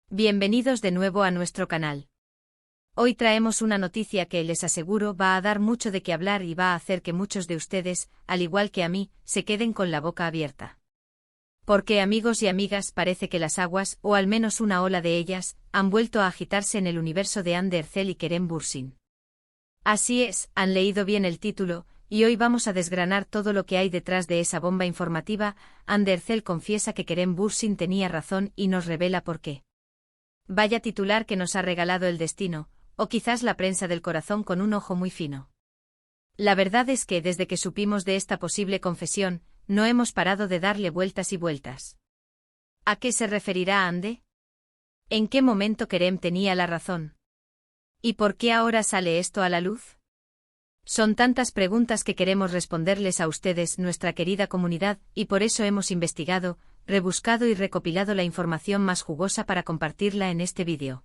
Bienvenidos de nuevo a nuestro canal. Hoy traemos una noticia que les aseguro va a dar mucho de qué hablar y va a hacer que muchos de ustedes, al igual que a mí, se queden con la boca abierta. Porque amigos y amigas, parece que las aguas, o al menos una ola de ellas, han vuelto a agitarse en el universo de Ander Erzel y Kerem Bürsin. Así es, han leído bien el título, y hoy vamos a desgranar todo lo que hay detrás de esa bomba informativa. Ander Erzel confiesa que Kerem Bürsin tenía razón y nos revela por qué. Vaya titular que nos ha regalado el destino, o quizás la prensa del corazón con un ojo muy fino. La verdad es que desde que supimos de esta posible confesión, no hemos parado de darle vueltas y vueltas. ¿A qué se referirá Ande? ¿En qué momento Kerem tenía la razón? ¿Y por qué ahora sale esto a la luz? Son tantas preguntas que queremos responderles a ustedes, nuestra querida comunidad, y por eso hemos investigado, rebuscado y recopilado la información más jugosa para compartirla en este vídeo.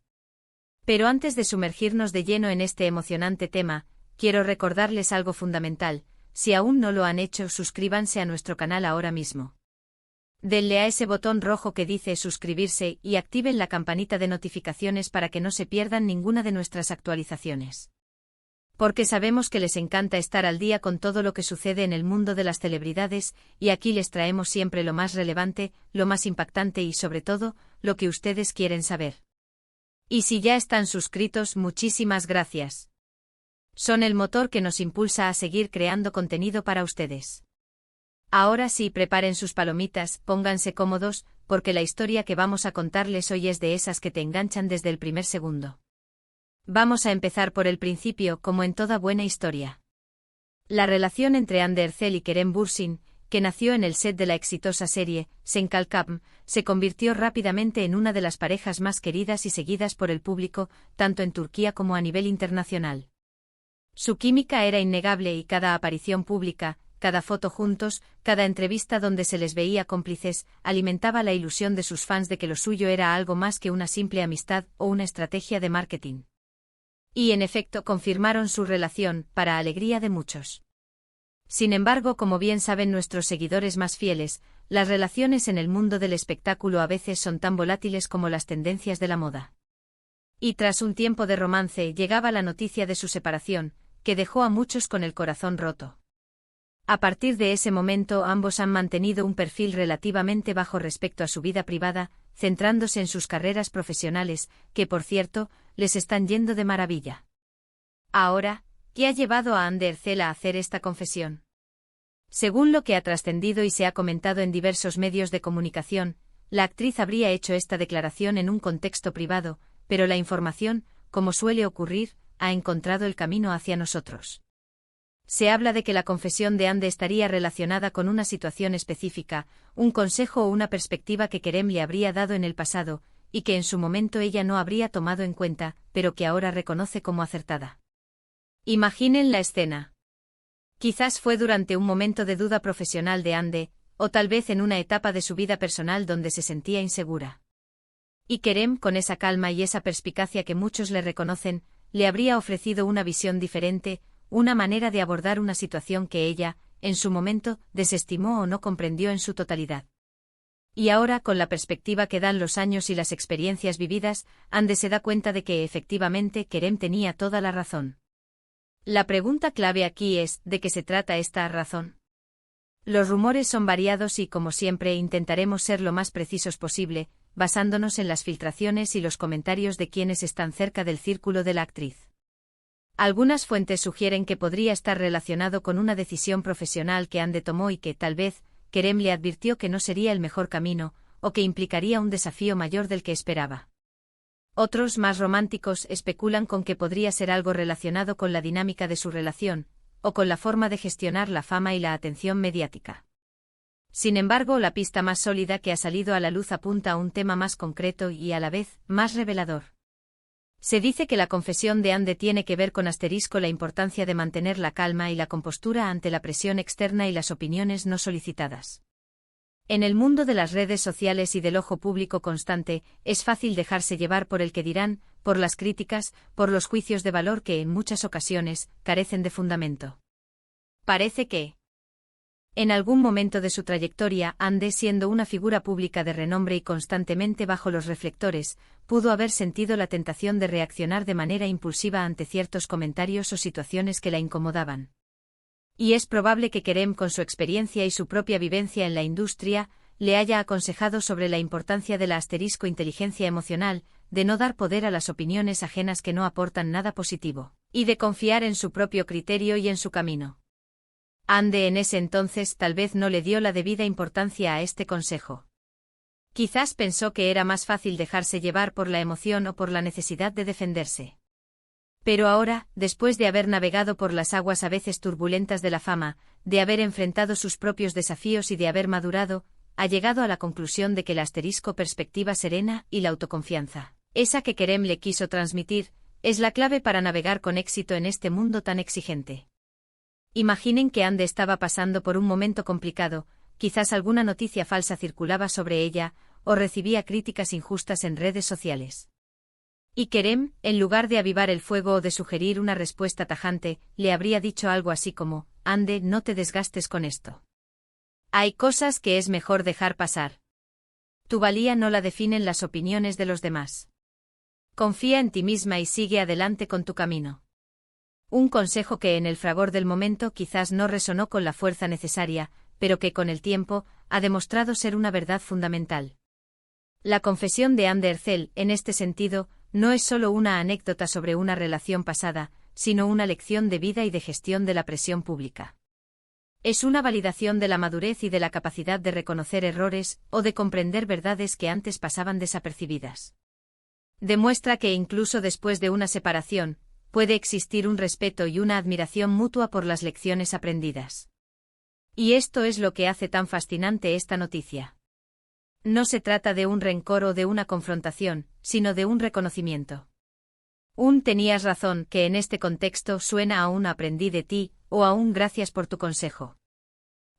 Pero antes de sumergirnos de lleno en este emocionante tema, quiero recordarles algo fundamental: si aún no lo han hecho, suscríbanse a nuestro canal ahora mismo. Denle a ese botón rojo que dice suscribirse y activen la campanita de notificaciones para que no se pierdan ninguna de nuestras actualizaciones. Porque sabemos que les encanta estar al día con todo lo que sucede en el mundo de las celebridades, y aquí les traemos siempre lo más relevante, lo más impactante y sobre todo, lo que ustedes quieren saber. Y si ya están suscritos, muchísimas gracias. Son el motor que nos impulsa a seguir creando contenido para ustedes. Ahora sí, preparen sus palomitas, pónganse cómodos, porque la historia que vamos a contarles hoy es de esas que te enganchan desde el primer segundo. Vamos a empezar por el principio, como en toda buena historia. La relación entre Ander Erzel y Kerem Bürsin, que nació en el set de la exitosa serie Senkalkam, se convirtió rápidamente en una de las parejas más queridas y seguidas por el público, tanto en Turquía como a nivel internacional. Su química era innegable y cada aparición pública, cada foto juntos, cada entrevista donde se les veía cómplices, alimentaba la ilusión de sus fans de que lo suyo era algo más que una simple amistad o una estrategia de marketing. Y en efecto confirmaron su relación, para alegría de muchos. Sin embargo, como bien saben nuestros seguidores más fieles, las relaciones en el mundo del espectáculo a veces son tan volátiles como las tendencias de la moda. Y tras un tiempo de romance llegaba la noticia de su separación, que dejó a muchos con el corazón roto. A partir de ese momento ambos han mantenido un perfil relativamente bajo respecto a su vida privada, centrándose en sus carreras profesionales, que por cierto, les están yendo de maravilla. Ahora, ¿qué ha llevado a Ander Erzel a hacer esta confesión? Según lo que ha trascendido y se ha comentado en diversos medios de comunicación, la actriz habría hecho esta declaración en un contexto privado, pero la información, como suele ocurrir, ha encontrado el camino hacia nosotros. Se habla de que la confesión de Ande estaría relacionada con una situación específica, un consejo o una perspectiva que Kerem le habría dado en el pasado, y que en su momento ella no habría tomado en cuenta, pero que ahora reconoce como acertada. Imaginen la escena. Quizás fue durante un momento de duda profesional de Ande, o tal vez en una etapa de su vida personal donde se sentía insegura. Y Kerem, con esa calma y esa perspicacia que muchos le reconocen, le habría ofrecido una visión diferente, una manera de abordar una situación que ella, en su momento, desestimó o no comprendió en su totalidad. Y ahora, con la perspectiva que dan los años y las experiencias vividas, Ande se da cuenta de que efectivamente Kerem tenía toda la razón. La pregunta clave aquí es, ¿de qué se trata esta razón? Los rumores son variados y, como siempre, intentaremos ser lo más precisos posible, basándonos en las filtraciones y los comentarios de quienes están cerca del círculo de la actriz. Algunas fuentes sugieren que podría estar relacionado con una decisión profesional que Ande tomó y que, tal vez, Kerem le advirtió que no sería el mejor camino, o que implicaría un desafío mayor del que esperaba. Otros, más románticos, especulan con que podría ser algo relacionado con la dinámica de su relación, o con la forma de gestionar la fama y la atención mediática. Sin embargo, la pista más sólida que ha salido a la luz apunta a un tema más concreto y, a la vez, más revelador. Se dice que la confesión de Ande tiene que ver con la importancia de mantener la calma y la compostura ante la presión externa y las opiniones no solicitadas. En el mundo de las redes sociales y del ojo público constante, es fácil dejarse llevar por el que dirán, por las críticas, por los juicios de valor que en muchas ocasiones carecen de fundamento. Parece que En algún momento de su trayectoria, Ande, siendo una figura pública de renombre y constantemente bajo los reflectores, pudo haber sentido la tentación de reaccionar de manera impulsiva ante ciertos comentarios o situaciones que la incomodaban. Y es probable que Kerem, con su experiencia y su propia vivencia en la industria, le haya aconsejado sobre la importancia de la inteligencia emocional, de no dar poder a las opiniones ajenas que no aportan nada positivo, y de confiar en su propio criterio y en su camino. Ande en ese entonces tal vez no le dio la debida importancia a este consejo. Quizás pensó que era más fácil dejarse llevar por la emoción o por la necesidad de defenderse. Pero ahora, después de haber navegado por las aguas a veces turbulentas de la fama, de haber enfrentado sus propios desafíos y de haber madurado, ha llegado a la conclusión de que la perspectiva serena y la autoconfianza, esa que Kerem le quiso transmitir, es la clave para navegar con éxito en este mundo tan exigente. Imaginen que Ande estaba pasando por un momento complicado, quizás alguna noticia falsa circulaba sobre ella, o recibía críticas injustas en redes sociales. Y Kerem, en lugar de avivar el fuego o de sugerir una respuesta tajante, le habría dicho algo así como: Ande, no te desgastes con esto. Hay cosas que es mejor dejar pasar. Tu valía no la definen las opiniones de los demás. Confía en ti misma y sigue adelante con tu camino. Un consejo que en el fragor del momento quizás no resonó con la fuerza necesaria, pero que con el tiempo ha demostrado ser una verdad fundamental. La confesión de Ande Erçel, en este sentido, no es solo una anécdota sobre una relación pasada, sino una lección de vida y de gestión de la presión pública. Es una validación de la madurez y de la capacidad de reconocer errores o de comprender verdades que antes pasaban desapercibidas. Demuestra que incluso después de una separación, puede existir un respeto y una admiración mutua por las lecciones aprendidas. Y esto es lo que hace tan fascinante esta noticia. No se trata de un rencor o de una confrontación, sino de un reconocimiento. Tenías razón, que en este contexto suena a un aprendí de ti, o a un gracias por tu consejo.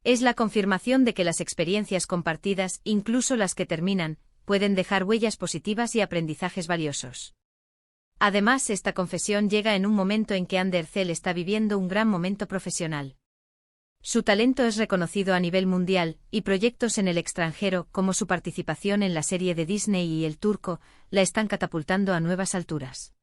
Es la confirmación de que las experiencias compartidas, incluso las que terminan, pueden dejar huellas positivas y aprendizajes valiosos. Además, esta confesión llega en un momento en que Ande Erçel está viviendo un gran momento profesional. Su talento es reconocido a nivel mundial, y proyectos en el extranjero, como su participación en la serie de Disney y El Turco, la están catapultando a nuevas alturas.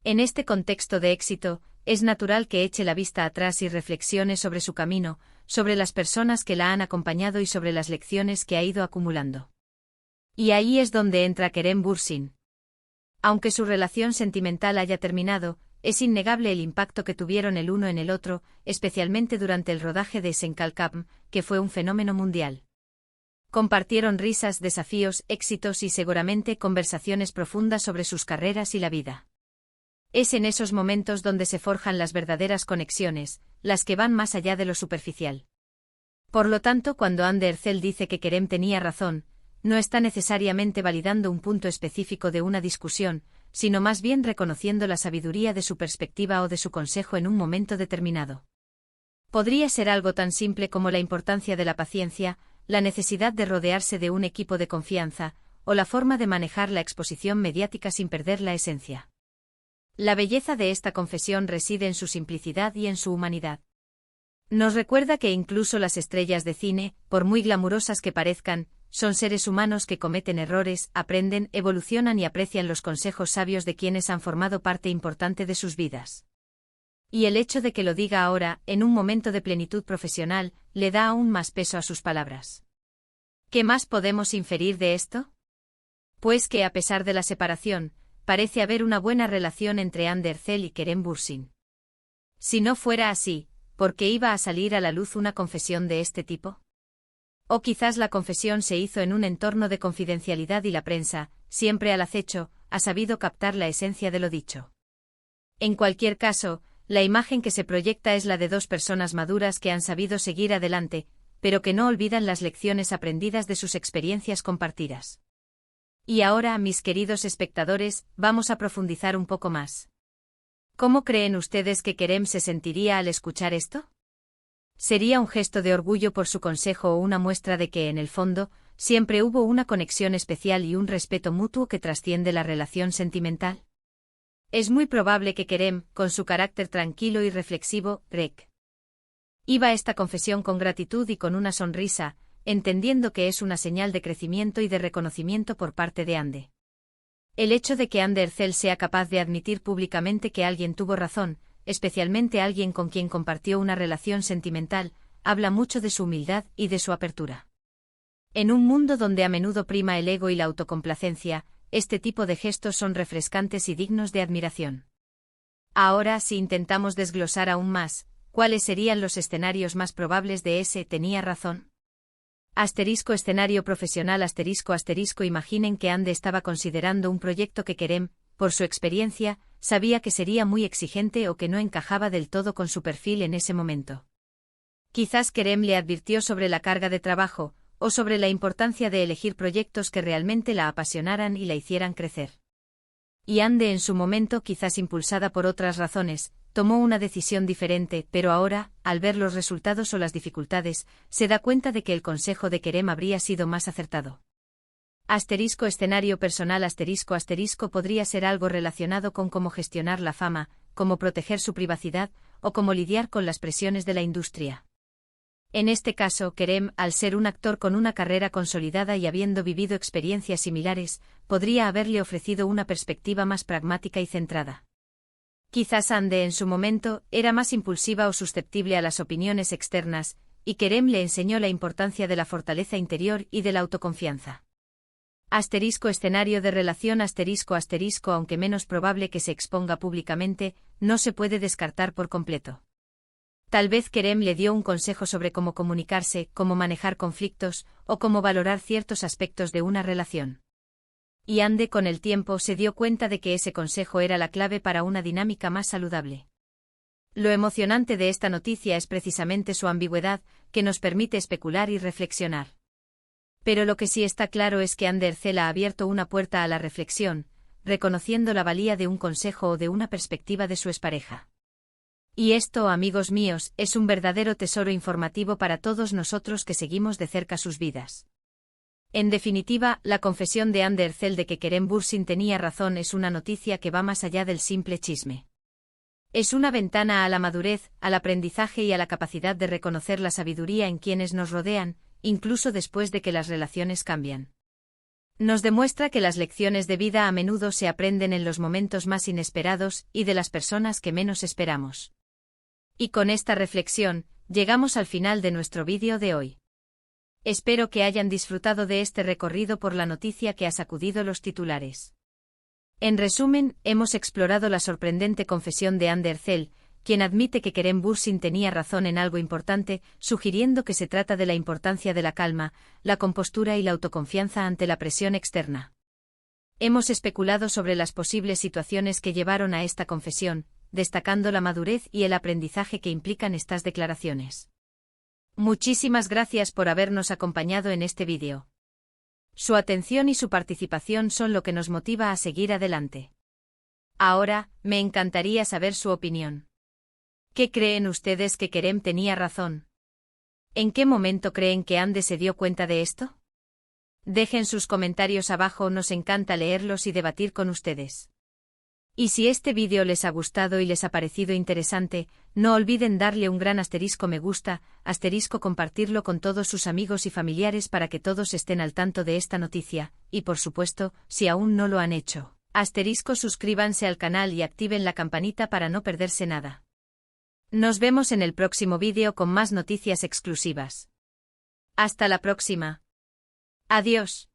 En este contexto de éxito, es natural que eche la vista atrás y reflexione sobre su camino, sobre las personas que la han acompañado y sobre las lecciones que ha ido acumulando. Y ahí es donde entra Kerem Bürsin. Aunque su relación sentimental haya terminado, es innegable el impacto que tuvieron el uno en el otro, especialmente durante el rodaje de Senkalkam, que fue un fenómeno mundial. Compartieron risas, desafíos, éxitos y seguramente conversaciones profundas sobre sus carreras y la vida. Es en esos momentos donde se forjan las verdaderas conexiones, las que van más allá de lo superficial. Por lo tanto, cuando Ande Erçel dice que Kerem tenía razón, no está necesariamente validando un punto específico de una discusión, sino más bien reconociendo la sabiduría de su perspectiva o de su consejo en un momento determinado. Podría ser algo tan simple como la importancia de la paciencia, la necesidad de rodearse de un equipo de confianza, o la forma de manejar la exposición mediática sin perder la esencia. La belleza de esta confesión reside en su simplicidad y en su humanidad. Nos recuerda que incluso las estrellas de cine, por muy glamurosas que parezcan, son seres humanos que cometen errores, aprenden, evolucionan y aprecian los consejos sabios de quienes han formado parte importante de sus vidas. Y el hecho de que lo diga ahora, en un momento de plenitud profesional, le da aún más peso a sus palabras. ¿Qué más podemos inferir de esto? Pues que a pesar de la separación, parece haber una buena relación entre Ande Erçel y Kerem Bürsin. Si no fuera así, ¿por qué iba a salir a la luz una confesión de este tipo? O quizás la confesión se hizo en un entorno de confidencialidad y la prensa, siempre al acecho, ha sabido captar la esencia de lo dicho. En cualquier caso, la imagen que se proyecta es la de dos personas maduras que han sabido seguir adelante, pero que no olvidan las lecciones aprendidas de sus experiencias compartidas. Y ahora, mis queridos espectadores, vamos a profundizar un poco más. ¿Cómo creen ustedes que Kerem se sentiría al escuchar esto? ¿Sería un gesto de orgullo por su consejo o una muestra de que, en el fondo, siempre hubo una conexión especial y un respeto mutuo que trasciende la relación sentimental? Es muy probable que Kerem, con su carácter tranquilo y reflexivo, Iba a esta confesión con gratitud y con una sonrisa, entendiendo que es una señal de crecimiento y de reconocimiento por parte de Ande. El hecho de que Ande Ercel sea capaz de admitir públicamente que alguien tuvo razón, especialmente alguien con quien compartió una relación sentimental, habla mucho de su humildad y de su apertura. En un mundo donde a menudo prima el ego y la autocomplacencia, este tipo de gestos son refrescantes y dignos de admiración. Ahora, si intentamos desglosar aún más, ¿cuáles serían los escenarios más probables de ese tenía razón? Escenario profesional imaginen que Ande estaba considerando un proyecto que Kerem, por su experiencia, sabía que sería muy exigente o que no encajaba del todo con su perfil en ese momento. Quizás Kerem le advirtió sobre la carga de trabajo, o sobre la importancia de elegir proyectos que realmente la apasionaran y la hicieran crecer. Y Ande en su momento, quizás impulsada por otras razones, tomó una decisión diferente, pero ahora, al ver los resultados o las dificultades, se da cuenta de que el consejo de Kerem habría sido más acertado. Escenario personal podría ser algo relacionado con cómo gestionar la fama, cómo proteger su privacidad, o cómo lidiar con las presiones de la industria. En este caso, Kerem, al ser un actor con una carrera consolidada y habiendo vivido experiencias similares, podría haberle ofrecido una perspectiva más pragmática y centrada. Quizás Ande en su momento era más impulsiva o susceptible a las opiniones externas, y Kerem le enseñó la importancia de la fortaleza interior y de la autoconfianza. Escenario de relación aunque menos probable que se exponga públicamente, no se puede descartar por completo. Tal vez Kerem le dio un consejo sobre cómo comunicarse, cómo manejar conflictos, o cómo valorar ciertos aspectos de una relación. Y Ande con el tiempo se dio cuenta de que ese consejo era la clave para una dinámica más saludable. Lo emocionante de esta noticia es precisamente su ambigüedad, que nos permite especular y reflexionar. Pero lo que sí está claro es que Ande Ercel ha abierto una puerta a la reflexión, reconociendo la valía de un consejo o de una perspectiva de su expareja. Y esto, amigos míos, es un verdadero tesoro informativo para todos nosotros que seguimos de cerca sus vidas. En definitiva, la confesión de Ande Ercel de que Kerem Bürsin tenía razón es una noticia que va más allá del simple chisme. Es una ventana a la madurez, al aprendizaje y a la capacidad de reconocer la sabiduría en quienes nos rodean, incluso después de que las relaciones cambian. Nos demuestra que las lecciones de vida a menudo se aprenden en los momentos más inesperados y de las personas que menos esperamos. Y con esta reflexión, llegamos al final de nuestro vídeo de hoy. Espero que hayan disfrutado de este recorrido por la noticia que ha sacudido los titulares. En resumen, hemos explorado la sorprendente confesión de Ande Ercel, quien admite que Kerem Bürsin tenía razón en algo importante, sugiriendo que se trata de la importancia de la calma, la compostura y la autoconfianza ante la presión externa. Hemos especulado sobre las posibles situaciones que llevaron a esta confesión, destacando la madurez y el aprendizaje que implican estas declaraciones. Muchísimas gracias por habernos acompañado en este vídeo. Su atención y su participación son lo que nos motiva a seguir adelante. Ahora, me encantaría saber su opinión. ¿Qué creen ustedes que Kerem tenía razón? ¿En qué momento creen que Ande se dio cuenta de esto? Dejen sus comentarios abajo, nos encanta leerlos y debatir con ustedes. Y si este vídeo les ha gustado y les ha parecido interesante, no olviden darle un gran me gusta, compartirlo con todos sus amigos y familiares para que todos estén al tanto de esta noticia, y por supuesto, si aún no lo han hecho, suscríbanse al canal y activen la campanita para no perderse nada. Nos vemos en el próximo vídeo con más noticias exclusivas. Hasta la próxima. Adiós.